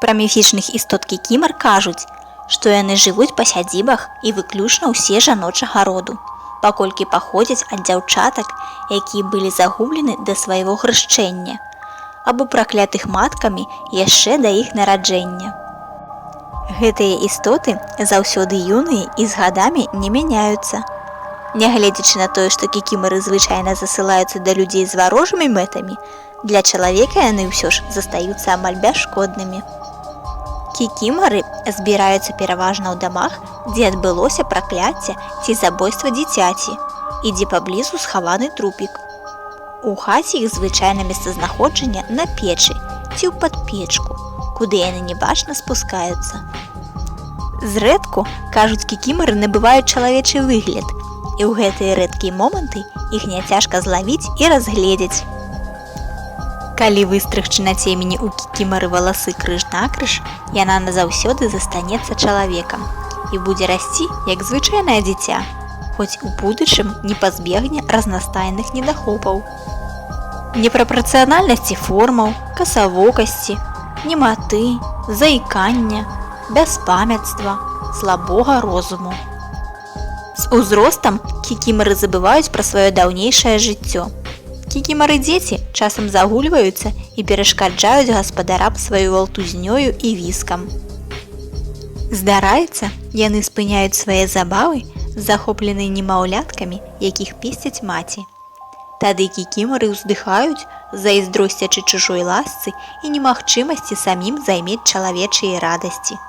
Пра міфічных істот кікімар кажуць, што яны жывуць па сядзібах і выключна ўсе жаночага роду, паколькі паходзяць ад дзяўчатак, якія былі загублены да свайго хрышчэння, або праклятых маткамі яшчэ да іх нараджэння. Гэтыя істоты заўсёды юныя і з гадамі не мяняюцца. Нягледзячы на тое, што кікімары звычайна засылаюцца да людзей з варожымі мэтамі, для чалавека яны ўсё ж застаюцца амаль бясшкоднымі. Кікімары збіраюцца пераважна ў дамах, дзе адбылося пракляцце ці забойства дзіцяці і дзе паблізу схаваны трупік. У хаце іх звычайна месцазнаходжання на печы ці ў падпечку, куды яны небачна спускаюцца. Зрэдку, кажуць, кікімары набываюць чалавечы выгляд, і ў гэтыя рэдкія моманты іх няцяжка злавіць і разгледзець. Калі выстрыгчы на цемені ў кікімары валасы крыж-накрыж, яна назаўсёды застанецца чалавекам і будзе расці, як звычайнае дзіця, хоць у будучым не пазбегне разнастайных недахопаў. Непрапарцыянальнасці формаў, касавокасці, нематы, заікання, бяспамятства, слабога розуму. З узростам кікімары забываюць пра сваё даўнейшае жыццё. Кікімары-дзеці часам загульваюцца і перашкаджаюць гаспадарам сваёй валтузнёю і віскам. Здараецца, яны спыняюць свае забавы, захопленыя немаўляткамі, якіх песцяць маці. Тады кікімары ўздыхаюць, зайздросцячы чужой ласцы і немагчымасці самім займець чалавечыя радасці.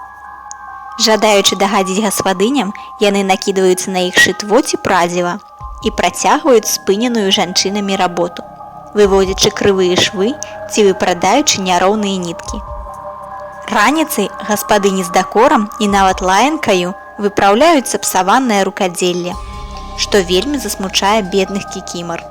Жадаючы дагадзіць гаспадыням, яны накідваюцца на іх шытво ці прадзіва і працягваюць спыненую жанчынамі работу, выводзячы крывыя швы ці выпрадаючы няроўныя ніткі. Раніцай гаспадыні з дакорам і нават лаянкаю выпраўляюць сапсаванае рукадзелле, што вельмі засмучае бедных кікімар.